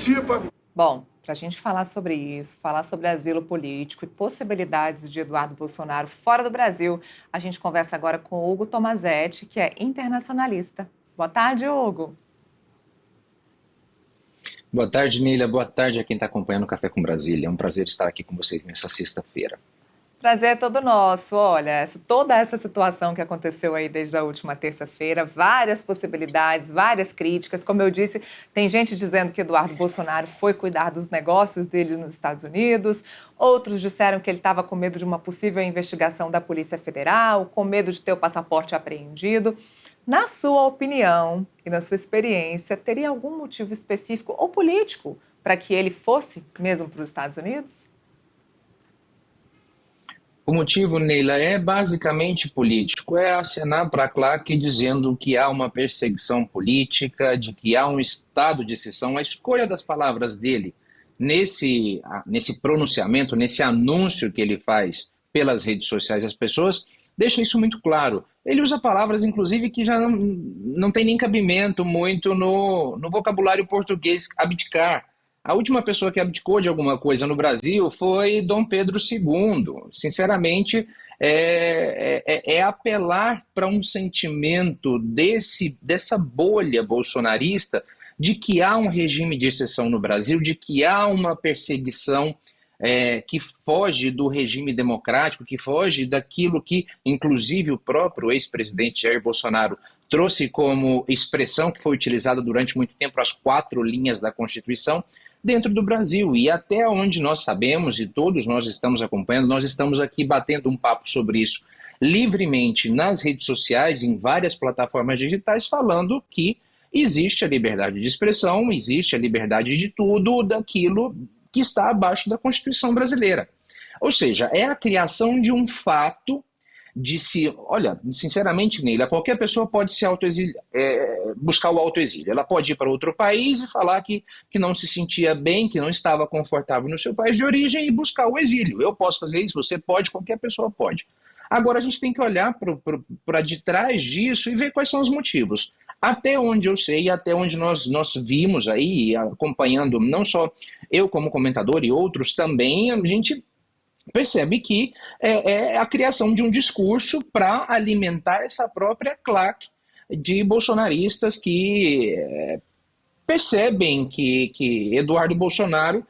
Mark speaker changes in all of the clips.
Speaker 1: participa.
Speaker 2: Bom, para a gente falar sobre isso, falar sobre asilo político e possibilidades de Eduardo Bolsonaro fora do Brasil, a gente conversa agora com Hugo Tomazetti, que é internacionalista. Boa tarde, Hugo.
Speaker 3: Boa tarde, Neila. Boa tarde a quem está acompanhando o Café com Brasília. É um prazer estar aqui com vocês nessa sexta-feira.
Speaker 2: Prazer é todo nosso. Olha, toda essa situação que aconteceu aí desde a última terça-feira, várias possibilidades, várias críticas. Como eu disse, tem gente dizendo que Eduardo Bolsonaro foi cuidar dos negócios dele nos Estados Unidos. Outros disseram que ele estava com medo de uma possível investigação da Polícia Federal, com medo de ter o passaporte apreendido. Na sua opinião e na sua experiência, teria algum motivo específico ou político para que ele fosse mesmo para os Estados Unidos?
Speaker 3: O motivo, Neila, é basicamente político. É acenar para a claque dizendo que há uma perseguição política, de que há um estado de exceção. A escolha das palavras dele nesse pronunciamento, nesse anúncio que ele faz pelas redes sociais às pessoas, deixa isso muito claro. Ele usa palavras, inclusive, que já não tem nem cabimento muito no vocabulário português, abdicar. A última pessoa que abdicou de alguma coisa no Brasil foi Dom Pedro II. Sinceramente, é apelar para um sentimento dessa bolha bolsonarista de que há um regime de exceção no Brasil, de que há uma perseguição que foge do regime democrático, que foge daquilo que, inclusive, o próprio ex-presidente Jair Bolsonaro trouxe como expressão que foi utilizada durante muito tempo, as 4 linhas da Constituição, dentro do Brasil. E até onde nós sabemos, e todos nós estamos acompanhando, nós estamos aqui batendo um papo sobre isso livremente nas redes sociais, em várias plataformas digitais, falando que existe a liberdade de expressão, existe a liberdade de tudo daquilo que está abaixo da Constituição brasileira. Ou seja, é a criação de um fato de se... Olha, sinceramente, Neila, qualquer pessoa pode se buscar o autoexílio. Ela pode ir para outro país e falar que não se sentia bem, que não estava confortável no seu país de origem e buscar o exílio. Eu posso fazer isso, você pode, qualquer pessoa pode. Agora a gente tem que olhar para de trás disso e ver quais são os motivos. Até onde eu sei, até onde nós vimos aí, acompanhando não só eu como comentador e outros também, a gente percebe que é a criação de um discurso para alimentar essa própria claque de bolsonaristas que percebem que Eduardo Bolsonaro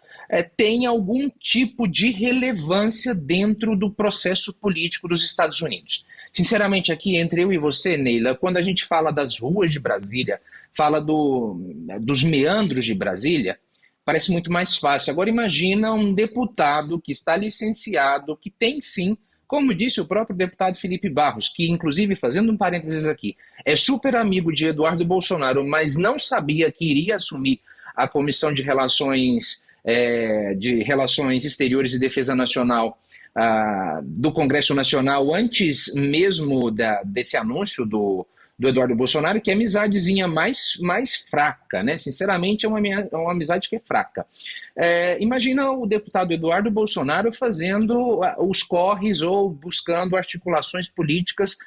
Speaker 3: tem algum tipo de relevância dentro do processo político dos Estados Unidos. Sinceramente, aqui entre eu e você, Neila, quando a gente fala das ruas de Brasília, fala dos meandros de Brasília, parece muito mais fácil. Agora imagina um deputado que está licenciado, que tem sim, como disse o próprio deputado Felipe Barros, que inclusive, fazendo um parênteses aqui, é super amigo de Eduardo Bolsonaro, mas não sabia que iria assumir a Comissão de Relações Exteriores e Defesa Nacional do Congresso Nacional antes mesmo desse anúncio do Eduardo Bolsonaro, que é a amizadezinha mais fraca, né? Sinceramente, é uma amizade que é fraca. Imagina o deputado Eduardo Bolsonaro fazendo os corres ou buscando articulações políticas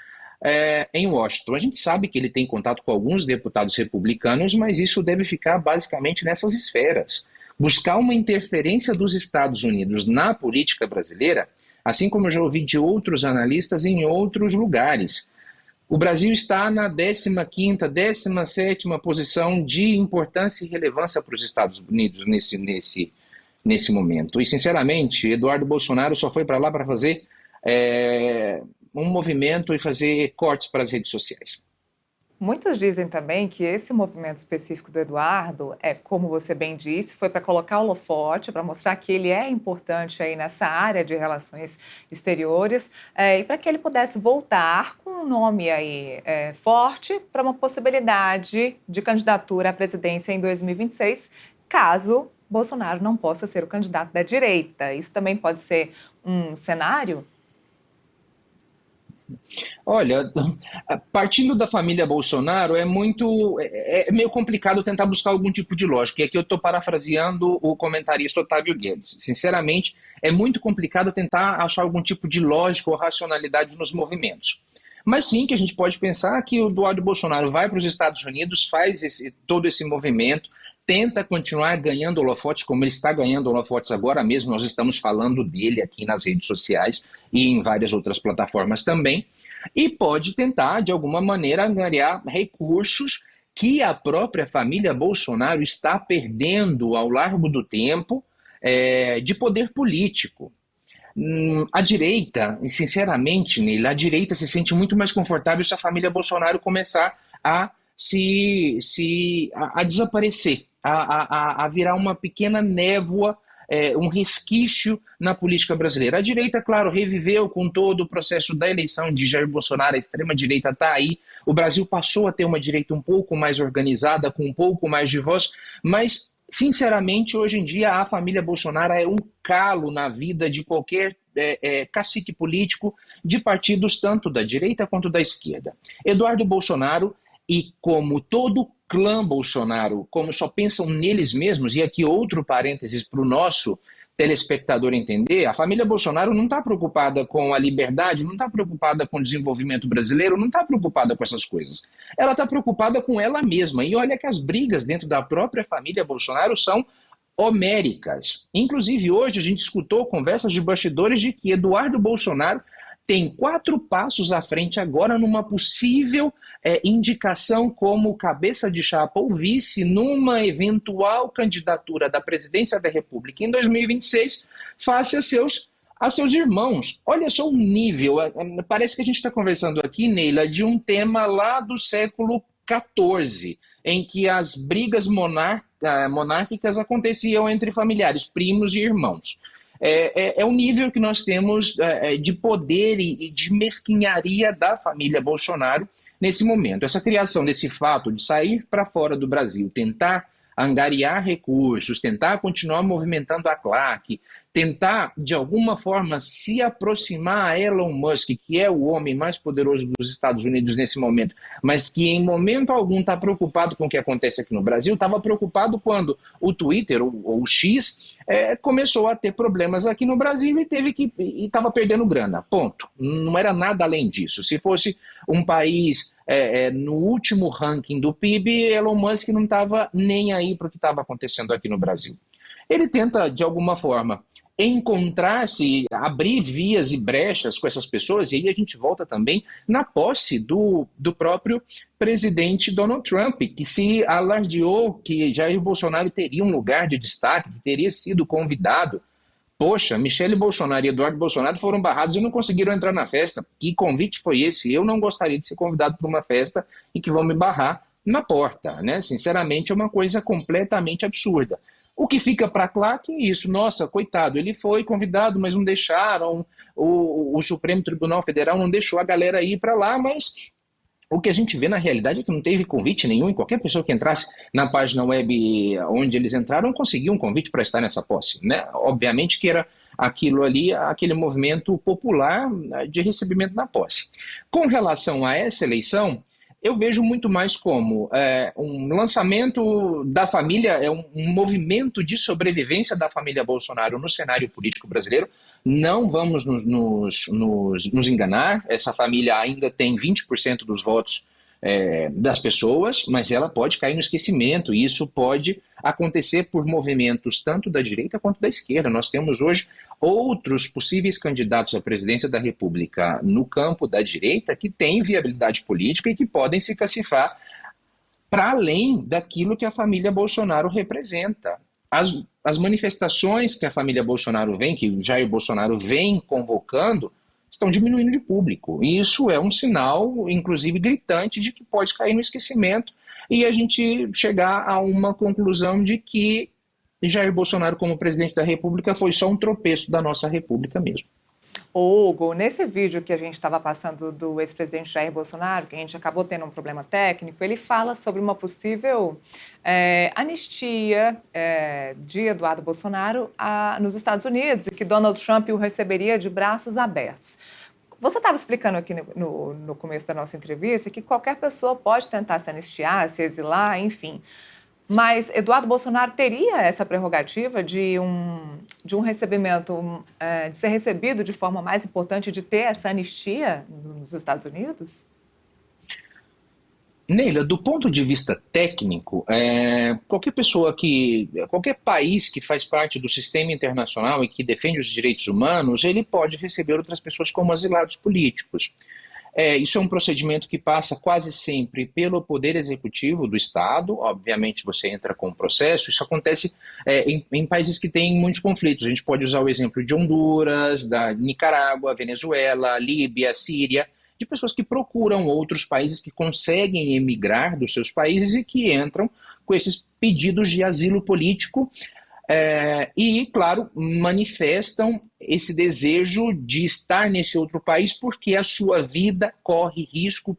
Speaker 3: em Washington. A gente sabe que ele tem contato com alguns deputados republicanos, mas isso deve ficar basicamente nessas esferas. Buscar uma interferência dos Estados Unidos na política brasileira, assim como eu já ouvi de outros analistas em outros lugares. O Brasil está na 15ª, 17ª posição de importância e relevância para os Estados Unidos nesse momento. E, sinceramente, Eduardo Bolsonaro só foi para lá para fazer um movimento e fazer cortes para as redes sociais.
Speaker 2: Muitos dizem também que esse movimento específico do Eduardo, como você bem disse, foi para colocar o holofote, para mostrar que ele é importante aí nessa área de relações exteriores e para que ele pudesse voltar com um nome aí forte para uma possibilidade de candidatura à presidência em 2026, caso Bolsonaro não possa ser o candidato da direita. Isso também pode ser um cenário?
Speaker 3: Olha, partindo da família Bolsonaro, é meio complicado tentar buscar algum tipo de lógica. E aqui eu estou parafraseando o comentarista Otávio Guedes. Sinceramente, é muito complicado tentar achar algum tipo de lógica ou racionalidade nos movimentos. Mas sim que a gente pode pensar que o Eduardo Bolsonaro vai para os Estados Unidos, faz todo esse movimento, tenta continuar ganhando holofotes, como ele está ganhando holofotes agora mesmo, nós estamos falando dele aqui nas redes sociais e em várias outras plataformas também, e pode tentar, de alguma maneira, angariar recursos que a própria família Bolsonaro está perdendo ao largo do tempo de poder político. A direita, e sinceramente, Neila, a direita se sente muito mais confortável se a família Bolsonaro começar a desaparecer, a virar uma pequena névoa, um resquício na política brasileira. A direita, claro, reviveu com todo o processo da eleição de Jair Bolsonaro, a extrema-direita está aí, o Brasil passou a ter uma direita um pouco mais organizada, com um pouco mais de voz, mas, sinceramente, hoje em dia a família Bolsonaro é um calo na vida de qualquer cacique político de partidos tanto da direita quanto da esquerda. Eduardo Bolsonaro, e como todo clã Bolsonaro, como só pensam neles mesmos, e aqui outro parênteses para o nosso telespectador entender, a família Bolsonaro não está preocupada com a liberdade, não está preocupada com o desenvolvimento brasileiro, não está preocupada com essas coisas. Ela está preocupada com ela mesma. E olha que as brigas dentro da própria família Bolsonaro são homéricas. Inclusive, hoje a gente escutou conversas de bastidores de que Eduardo Bolsonaro tem 4 passos à frente agora numa possível indicação como cabeça de chapa ou vice numa eventual candidatura da presidência da República em 2026 face a seus irmãos. Olha só o nível, parece que a gente está conversando aqui, Neila, de um tema lá do século XIV, em que as brigas monárquicas aconteciam entre familiares, primos e irmãos. É o nível que nós temos de poder e de mesquinharia da família Bolsonaro nesse momento. Essa criação desse fato de sair para fora do Brasil, tentar angariar recursos, tentar continuar movimentando a claque, tentar, de alguma forma, se aproximar a Elon Musk, que é o homem mais poderoso dos Estados Unidos nesse momento, mas que em momento algum está preocupado com o que acontece aqui no Brasil, estava preocupado quando o Twitter, ou o X, começou a ter problemas aqui no Brasil e estava perdendo grana, ponto. Não era nada além disso. Se fosse um país no último ranking do PIB, Elon Musk não estava nem aí para o que estava acontecendo aqui no Brasil. Ele tenta, de alguma forma, encontrar-se, abrir vias e brechas com essas pessoas, e aí a gente volta também na posse do próprio presidente Donald Trump, que se alardeou que Jair Bolsonaro teria um lugar de destaque, que teria sido convidado. Poxa, Michele Bolsonaro e Eduardo Bolsonaro foram barrados e não conseguiram entrar na festa. Que convite foi esse? Eu não gostaria de ser convidado para uma festa e que vão me barrar na porta, né? Sinceramente, é uma coisa completamente absurda. O que fica para claque é isso. Nossa, coitado, ele foi convidado, mas não deixaram. O Supremo Tribunal Federal não deixou a galera ir para lá, mas o que a gente vê na realidade é que não teve convite nenhum, e qualquer pessoa que entrasse na página web onde eles entraram conseguiu um convite para estar nessa posse, né? Obviamente que era aquilo ali, aquele movimento popular de recebimento na posse. Com relação a essa eleição, eu vejo muito mais como um lançamento da família, um movimento de sobrevivência da família Bolsonaro no cenário político brasileiro. Não vamos nos enganar, essa família ainda tem 20% dos votos das pessoas, mas ela pode cair no esquecimento, e isso pode acontecer por movimentos tanto da direita quanto da esquerda. Nós temos hoje outros possíveis candidatos à presidência da República no campo da direita que têm viabilidade política e que podem se cacifar para além daquilo que a família Bolsonaro representa. As manifestações que a família Bolsonaro vem, que o Jair Bolsonaro vem convocando, estão diminuindo de público. E isso é um sinal, inclusive, gritante de que pode cair no esquecimento e a gente chegar a uma conclusão de que Jair Bolsonaro, como presidente da República, foi só um tropeço da nossa República mesmo.
Speaker 2: Hugo, nesse vídeo que a gente estava passando do ex-presidente Jair Bolsonaro, que a gente acabou tendo um problema técnico, ele fala sobre uma possível anistia de Eduardo Bolsonaro nos Estados Unidos e que Donald Trump o receberia de braços abertos. Você estava explicando aqui no começo da nossa entrevista que qualquer pessoa pode tentar se anistiar, se exilar, enfim. Mas Eduardo Bolsonaro teria essa prerrogativa de um recebimento, de ser recebido de forma mais importante, de ter essa anistia nos Estados Unidos?
Speaker 3: Neila, do ponto de vista técnico, qualquer país que faz parte do sistema internacional e que defende os direitos humanos, ele pode receber outras pessoas como asilados políticos. Isso é um procedimento que passa quase sempre pelo Poder Executivo do Estado. Obviamente, você entra com o processo. Isso acontece em países que têm muitos conflitos. A gente pode usar o exemplo de Honduras, da Nicarágua, Venezuela, Líbia, Síria, de pessoas que procuram outros países que conseguem emigrar dos seus países e que entram com esses pedidos de asilo político e, claro, manifestam esse desejo de estar nesse outro país porque a sua vida corre risco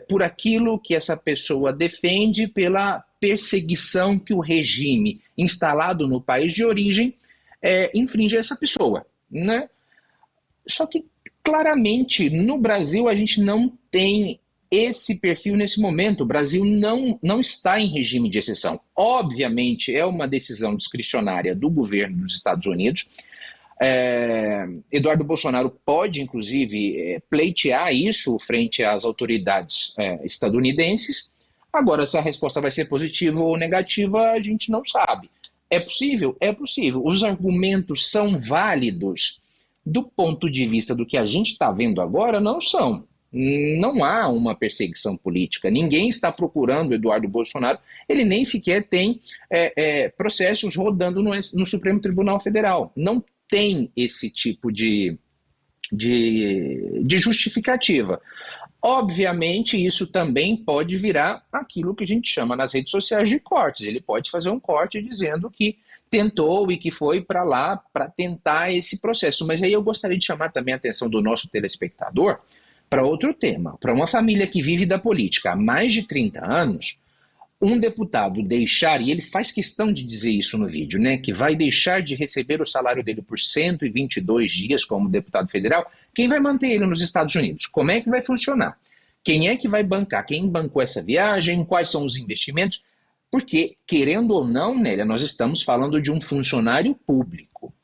Speaker 3: por aquilo que essa pessoa defende, pela perseguição que o regime instalado no país de origem infringe a essa pessoa, né? Só que, claramente, no Brasil a gente não tem esse perfil nesse momento. O Brasil não está em regime de exceção. Obviamente, é uma decisão discricionária do governo dos Estados Unidos. Eduardo Bolsonaro pode, inclusive, pleitear isso frente às autoridades estadunidenses. Agora, se a resposta vai ser positiva ou negativa, a gente não sabe. É possível? É possível. Os argumentos são válidos do ponto de vista do que a gente está vendo agora, não são. Não há uma perseguição política. Ninguém está procurando Eduardo Bolsonaro. Ele nem sequer tem processos rodando no Supremo Tribunal Federal. Não tem esse tipo de justificativa. Obviamente, isso também pode virar aquilo que a gente chama nas redes sociais de cortes. Ele pode fazer um corte dizendo que tentou e que foi para lá para tentar esse processo. Mas aí eu gostaria de chamar também a atenção do nosso telespectador para outro tema. Para uma família que vive da política há mais de 30 anos, um deputado deixar, e ele faz questão de dizer isso no vídeo, né, que vai deixar de receber o salário dele por 122 dias como deputado federal, quem vai manter ele nos Estados Unidos? Como é que vai funcionar? Quem é que vai bancar? Quem bancou essa viagem? Quais são os investimentos? Porque, querendo ou não, Nélia, nós estamos falando de um funcionário público.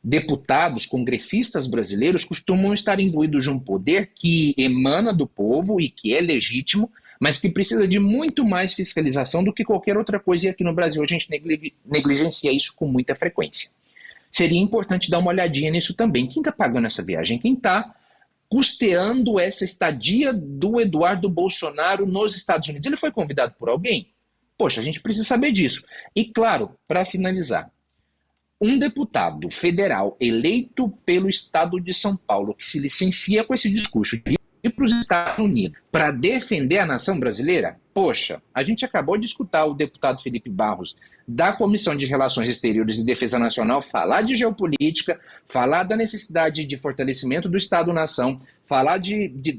Speaker 3: Deputados, congressistas brasileiros costumam estar imbuídos de um poder que emana do povo e que é legítimo, mas que precisa de muito mais fiscalização do que qualquer outra coisa, e aqui no Brasil a gente negligencia isso com muita frequência. Seria importante dar uma olhadinha nisso também. Quem está pagando essa viagem? Quem está custeando essa estadia do Eduardo Bolsonaro nos Estados Unidos? Ele foi convidado por alguém? Poxa, a gente precisa saber disso. E claro, para finalizar, um deputado federal eleito pelo estado de São Paulo, que se licencia com esse discurso de ir para os Estados Unidos para defender a nação brasileira, poxa, a gente acabou de escutar o deputado Felipe Barros, da Comissão de Relações Exteriores e Defesa Nacional, falar de geopolítica, falar da necessidade de fortalecimento do Estado-nação, falar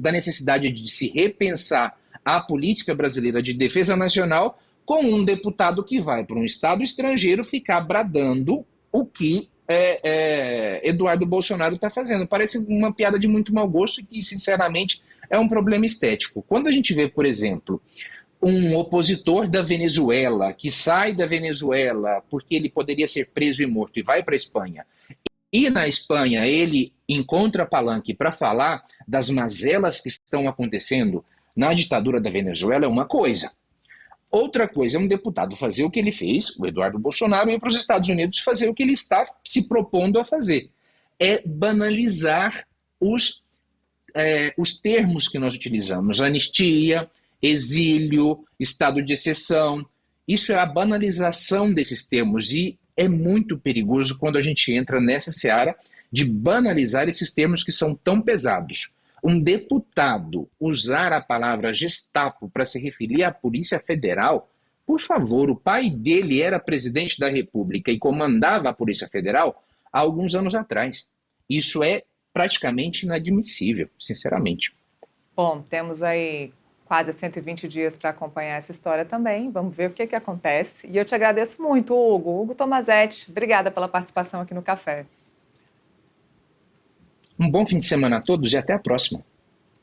Speaker 3: da necessidade de se repensar a política brasileira de defesa nacional, com um deputado que vai para um estado estrangeiro ficar bradando o que Eduardo Bolsonaro está fazendo. Parece uma piada de muito mau gosto e que, sinceramente, é um problema estético. Quando a gente vê, por exemplo, um opositor da Venezuela que sai da Venezuela porque ele poderia ser preso e morto e vai para a Espanha, e na Espanha ele encontra palanque para falar das mazelas que estão acontecendo na ditadura da Venezuela, é uma coisa. Outra coisa é um deputado fazer o que ele fez, o Eduardo Bolsonaro, ir para os Estados Unidos fazer o que ele está se propondo a fazer. É banalizar os termos que nós utilizamos: anistia, exílio, estado de exceção. Isso é a banalização desses termos e é muito perigoso quando a gente entra nessa seara de banalizar esses termos que são tão pesados. Um deputado usar a palavra Gestapo para se referir à Polícia Federal, por favor, o pai dele era presidente da República e comandava a Polícia Federal há alguns anos atrás. Isso é praticamente inadmissível, sinceramente.
Speaker 2: Bom, temos aí quase 120 dias para acompanhar essa história também. Vamos ver o que acontece. E eu te agradeço muito, Hugo. Hugo Tomazetti, obrigada pela participação aqui no Café.
Speaker 3: Um bom fim de semana a todos e até a próxima.